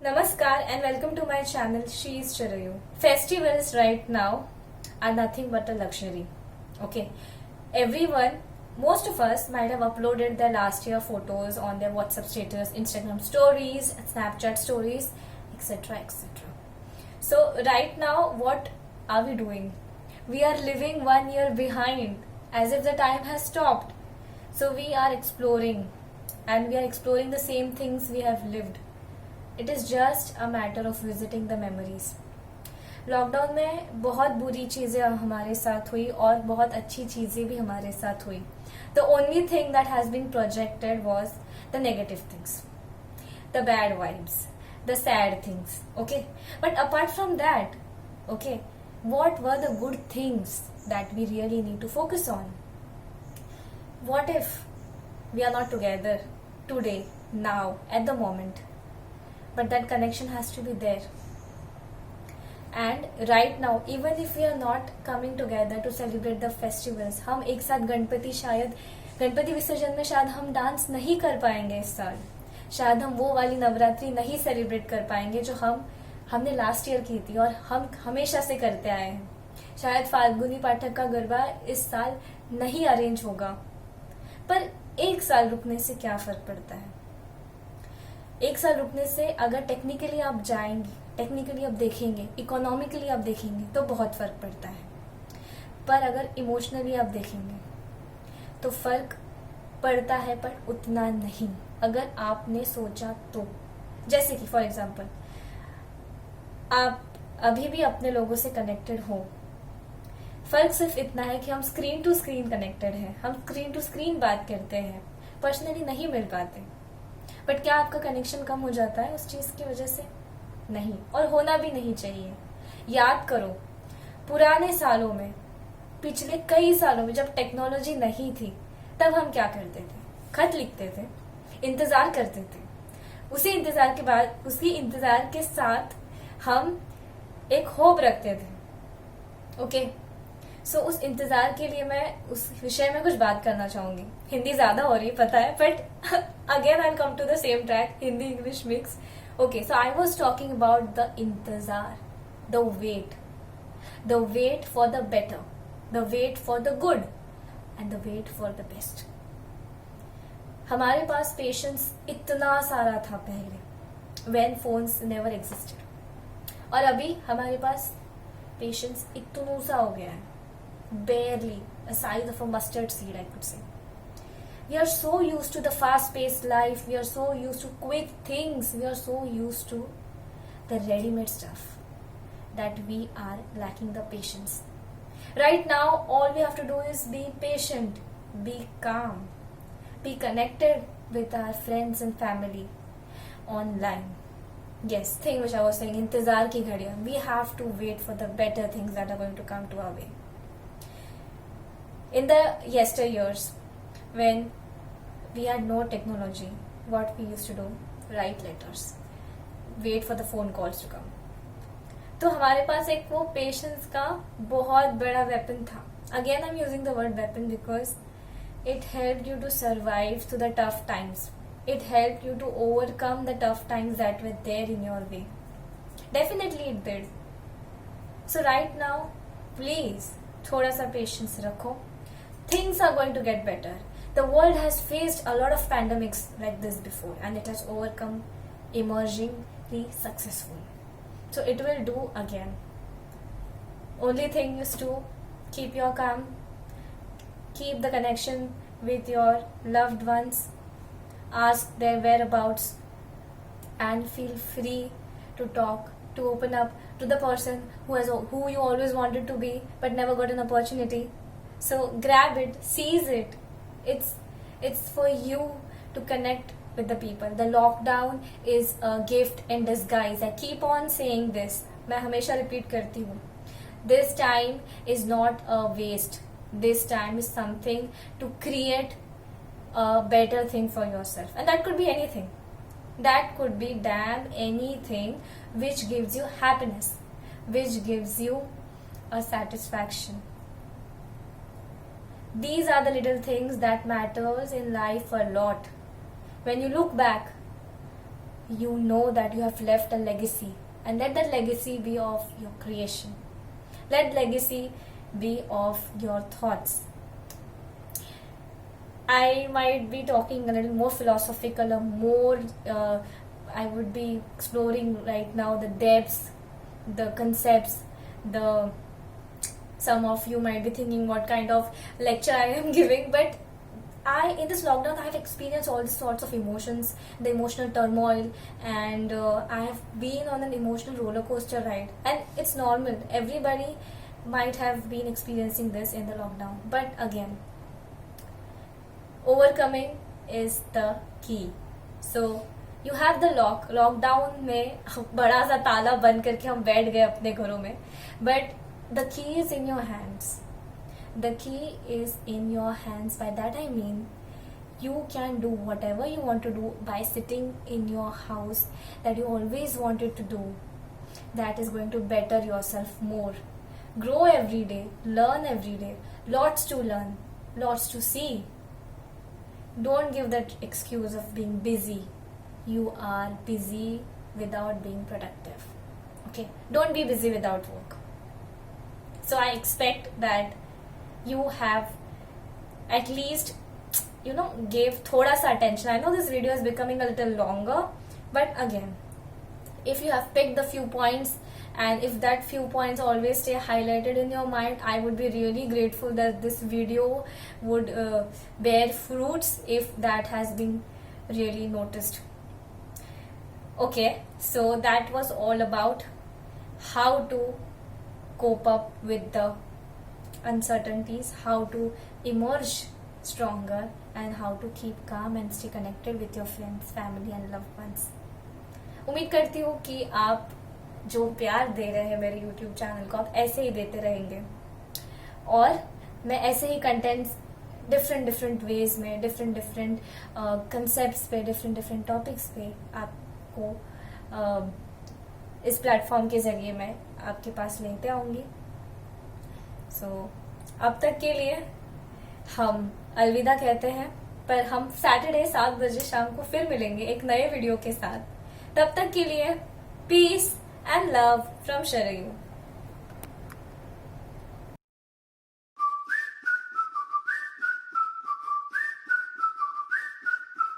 Namaskar and welcome to my channel She is Chirayu. Festivals right now are nothing but a luxury. Okay, everyone, most of us might have uploaded their last year photos on their WhatsApp status, Instagram stories, Snapchat stories, etc. etc. So, right now, what are we doing? We are living 1 year behind as if the time has stopped. So, we are exploring and we are exploring the same things we have lived. It is just a matter of visiting the memories. Lockdown में बहुत बुरी चीज़ें हमारे साथ हुई और बहुत अच्छी चीज़ें भी हमारे साथ हुई. The only thing that has been projected was the negative things, the bad vibes, the sad things. Okay, but apart from that, okay, what were the good things that we really need to focus on? What if we are not together today, now, at the moment? But that connection has to be there. And right now, even if we are not coming together to celebrate the festivals, हम एक साथ गणपति विसर्जन में शायद हम dance नहीं कर पाएंगे इस साल. शायद हम वो वाली नवरात्रि नहीं सेलिब्रेट कर पाएंगे जो हमने लास्ट ईयर की थी और हम हमेशा से करते आए हैं. शायद फाल्गुनी पाठक का गरबा इस साल नहीं अरेंज होगा. पर एक साल रुकने से क्या फर्क पड़ता है? एक साल रुकने से अगर टेक्निकली आप जाएंगे, टेक्निकली आप देखेंगे, इकोनॉमिकली आप देखेंगे तो बहुत फर्क पड़ता है. पर अगर इमोशनली आप देखेंगे तो फर्क पड़ता है, पर उतना नहीं अगर आपने सोचा तो. जैसे कि फॉर एग्जांपल, आप अभी भी अपने लोगों से कनेक्टेड हो. फर्क सिर्फ इतना है कि हम स्क्रीन टू स्क्रीन कनेक्टेड हैं, हम स्क्रीन टू स्क्रीन बात करते हैं, पर्सनली नहीं मिल पाते. बट क्या आपका कनेक्शन कम हो जाता है उस चीज की वजह से? नहीं, और होना भी नहीं चाहिए. याद करो, पुराने सालों में, पिछले कई सालों में जब टेक्नोलॉजी नहीं थी, तब हम क्या करते थे? खत लिखते थे, इंतजार करते थे. उसी इंतजार के साथ हम एक होप रखते थे. ओके, सो उस इंतजार के लिए मैं उस विषय में कुछ बात करना चाहूंगी. हिंदी ज्यादा हो रही पता है, but again I come to the same track, Hindi English mix. Okay, so I was talking about the इंतजार, the wait for the better, the wait for the good and the wait for the best. हमारे पास patience इतना सारा था पहले, when phones never existed. और अभी हमारे पास पेशेंस इतना सा हो गया है, barely a size of a mustard seed, I could say. We are so used to the fast-paced life, we are so used to quick things, we are so used to the ready-made stuff that we are lacking the patience. Right now, all we have to do is be patient, be calm, be connected with our friends and family online. Yes, thing which I was saying, intezar ki ghadiyan. We have to wait for the better things that are going to come to our way. In the yesteryears, when we had no technology, what we used to do, write letters, wait for the phone calls to come. तो हमारे पास एक वो patience का बहुत बड़ा weapon था. Again, I'm using the word weapon because it helped you to survive through the tough times. It helped you to overcome the tough times that were there in your way. Definitely it did. So right now, please, थोड़ा सा patience रखो. Things are going to get better. The world has faced a lot of pandemics like this before and it has overcome emergingly successful. So it will do again. Only thing is to keep your calm, keep the connection with your loved ones, ask their whereabouts and feel free to talk, to open up to the person who you always wanted to be but never got an opportunity. So grab it, seize it. It's for you to connect with the people. The lockdown is a gift in disguise. I keep on saying this. मैं हमेशा repeat करती हूँ. This time is not a waste. This time is something to create a better thing for yourself. And that could be anything. That could be damn anything which gives you happiness, which gives you a satisfaction. These are the little things that matters in life a lot. When you look back, you know that you have left a legacy, and let that legacy be of your creation. Let legacy be of your thoughts. I might be talking a little more philosophical or more, I would be exploring right now the depths, the concepts, some of you might be thinking what kind of lecture I am giving, but in this lockdown, I've experienced all sorts of emotions, the emotional turmoil, and I have been on an emotional roller coaster ride. And it's normal. Everybody might have been experiencing this in the lockdown. But again, overcoming is the key. So you have the lock. Lockdown में बड़ा सा ताला बंद करके हम बैठ गए अपने घरों में. But the key is in your hands. The key is in your hands. By that I mean, you can do whatever you want to do by sitting in your house that you always wanted to do. That is going to better yourself more. Grow every day. Learn every day. Lots to learn. Lots to see. Don't give that excuse of being busy. You are busy without being productive. Okay? Don't be busy without work. So I expect that you have at least, gave thoda sa attention. I know this video is becoming a little longer, but again, if you have picked the few points, and if that few points always stay highlighted in your mind, I would be really grateful that this video would bear fruits if that has been really noticed. Okay, so that was all about how to cope up with the uncertainties, how to emerge stronger, and how to keep calm and stay connected with your friends, family and loved ones. उम्मीद करती हूँ कि आप जो प्यार दे रहे हैं मेरे YouTube चैनल को, आप ऐसे ही देते रहेंगे, और मैं ऐसे ही कंटेंट्स डिफरेंट वेज में, डिफरेंट कंसेप्ट्स पे, डिफरेंट टॉपिक्स पे आपको इस प्लेटफॉर्म के जरिए मैं आपके पास लेते आऊंगी. सो अब तक के लिए हम अलविदा कहते हैं, पर हम सैटरडे 7 बजे शाम को फिर मिलेंगे एक नए वीडियो के साथ. तब तक के लिए peace and love from Sharayu.